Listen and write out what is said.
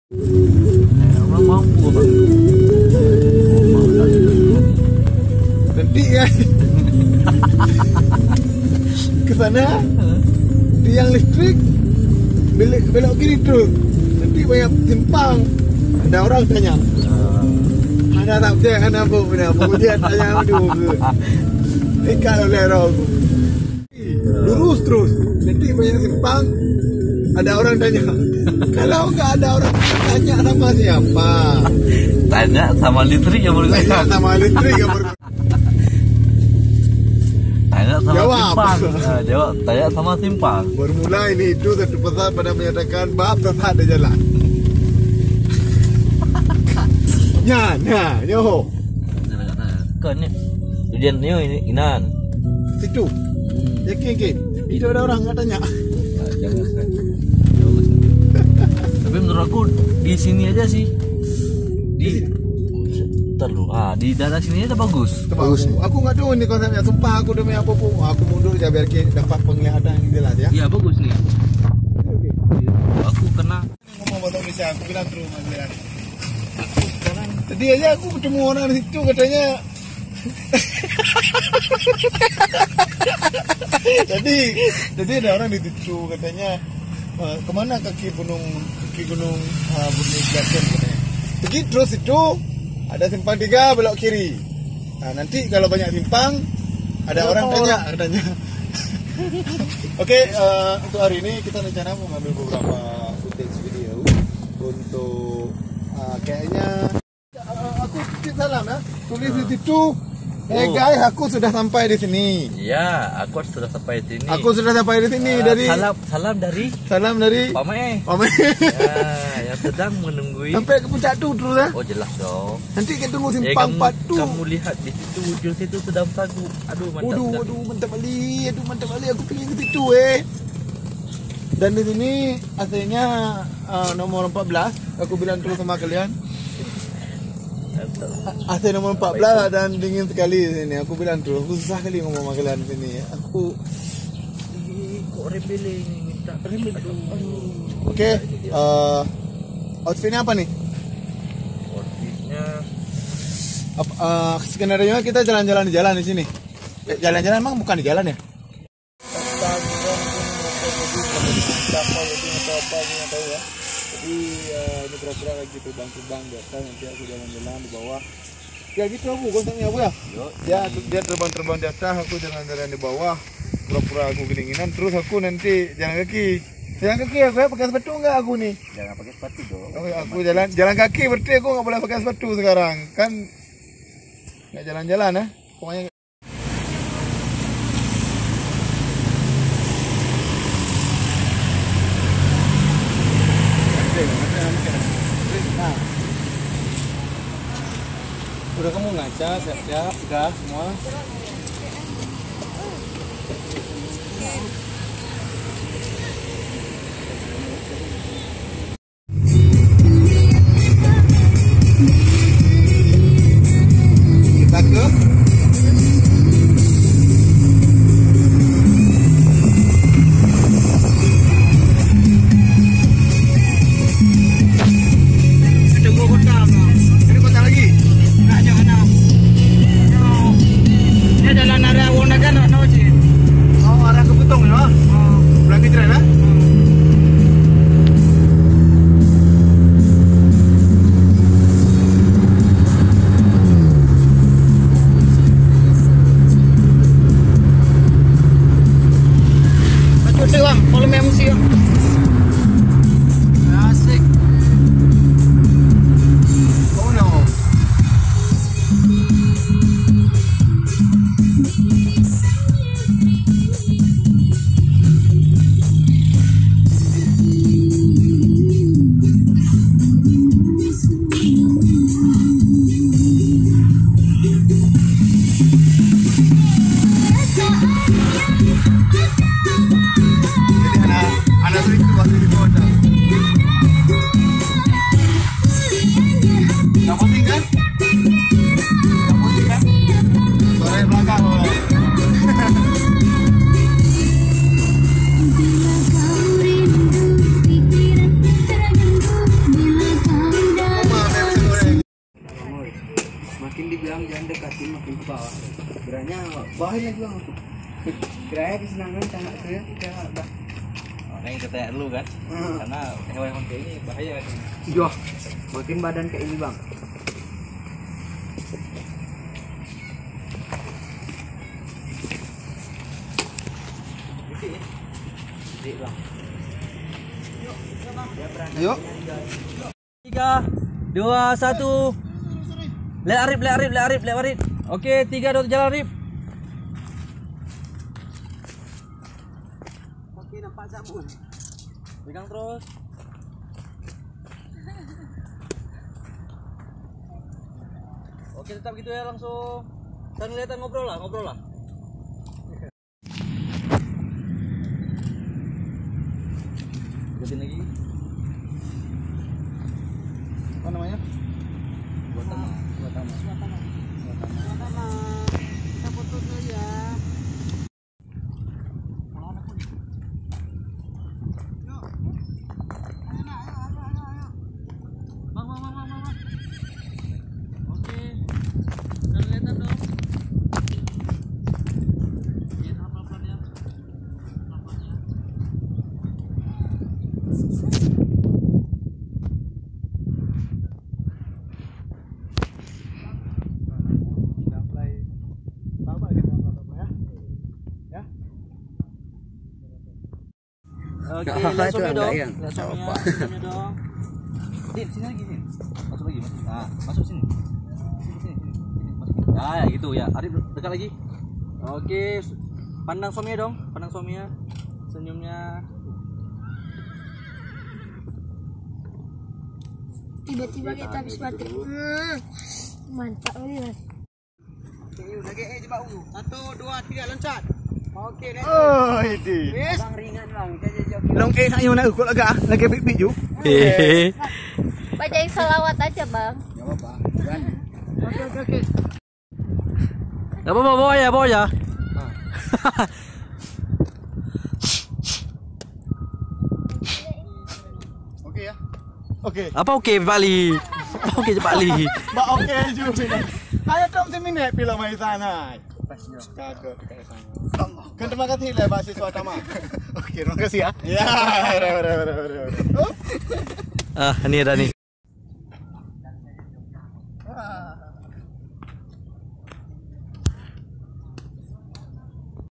Orang mampu bang. Nanti ya ke sana tiang listrik belok kiri terus. Nanti banyak simpang. Ada orang tanya. Ada tak percaya kan apa benda? Kemudian tanya aduh. Kalau lerong lurus terus. Nanti banyak simpang. Ada orang tanya. Kalau nggak ada orang tanya sama siapa? Tanya sama listrik yang bergerak. Tanya sama listrik yang bergerak. Tanya sama Jawab. simpang. Jawab. Tanya sama simpang. Bermula ini itu satu pesan pada menyatakan bab sesat di jalan. Nyoho. Kan ni. Tujuan ni ini inan. Situ. Yakin. Itu ada orang nggak tanya. Jangan. Tapi menurut aku di sini aja sih. Di daerah sini aja bagus. Bagus. Aku nggak tahu ini konsepnya. Sumpah aku demi apa pun. Aku mundur aja biar dapat penglihatan yang jelas ya. Iya bagus nih. Oke. Aku kena. Ngomong bahasa Indonesia. Aku bilang terus Mas. Tadi aja aku ketemu orang di situ katanya. jadi ada orang di situ katanya kemana kaki gunung Bumi Glacier katanya. Pergi terus itu ada simpang 3 belok kiri. Nah, nanti kalau banyak simpang ada orang tanya katanya. Oke, untuk hari ini kita rencana mau ngambil beberapa footage video untuk kayaknya aku titip salam ya. Tulis di situ. Guys, aku sudah sampai di sini. Iya, aku sudah sampai di sini. Aku sudah sampai di sini dari salam dari Pak Mame. Ya, yang sedang menunggui. Sampai ke puncak tu terus ya. Oh jelas dong. Nanti kita tunggu simpang 4 tu. Kamu lihat di situ ujung situ sudah sagu. Aduh mantap. Mantap kali. Aku pengen ke situ Dan di sini AC-nya nomor 14. Aku bilang terus sama kalian. AC nomor 14 dan dingin sekali di sini. Aku bilang terus, aku susah kali ngomong sama kalian di sini. Aku kok rebelling minta Oke, outfitnya apa nih? Outfitnya skenario kita jalan-jalan di jalan di sini. Jalan-jalan emang bukan di jalan ya? Jadi ini pura-pura lagi terbang-terbang di atas, nanti aku jalan-jalan di bawah. Ya gitu aku konsepnya aku ya. Ya dia terbang-terbang di atas, aku jalan-jalan di bawah. Pura-pura aku kedinginan, terus aku nanti jalan kaki. Jalan kaki aku ya, pakai sepatu enggak aku nih? jangan pakai sepatu dong. Aku jalan kaki berarti aku nggak boleh pakai sepatu sekarang. Kan nggak jalan-jalan ya. Pokoknya udah kamu ngaca, siap-siap, udah semua. Kita ke asik. dekatin makin ke bawah. Kiranya bawahin lagi bang. Kiranya kesenangan tanah saya udah. Makanya kita tanya dulu kan, karena hewan-hewan kayak ini bahaya kan. Iya, makin badan kayak ini bang. Jadi bang. Yuk. 3, 2, 1. Lihat Arif. Oke, 3, 2, 1 jalan Arif. Oke, nampak sabun. Pegang terus. Oke, tetap gitu ya langsung. Sambil kelihatan ngobrol lah. Deketin lagi. Apa namanya? Buat tamu. Kita foto dulu ya. Bang. Oke. Udah kelihatan dong. Iya, pelan-pelan ya. Pelan-pelan ya. Sudah mulai lama kita ngobrol ya. Ya. Oke, Nggak apa-apa lihat itu, suaminya enggak dong. ya? Lihat Nggak suaminya, apa-apa. suaminya dong. Din, sini lagi, Din. Masuk lagi. Nah, masuk sini. Sini. Masuk. Ya, gitu ya. Arif dekat lagi. Oke, pandang suaminya dong. Pandang suaminya. Senyumnya. Tiba-tiba kita habis batik. Mantap ini mas. Oke, udah coba dulu. 1, 2, 3 loncat. Oke, next. Oh, ini. Yes. Bang ringan bang, kita joki. Long saya nak ikut lagi bibit ju. Bacain salawat aja bang. Enggak apa-apa. Oke. Gak apa-apa, bawa ya. Oke ya. Oke. Apa oke, Bali? Oke, Bali. Ba oke ju. Ayo dong sini nih pila mai sana. Pasnya. Kagak dekat sana. Kan terima kasih lah mahasiswa Tama. Oke, terima kasih ya. Ya, udah. Ah, ini ada nih.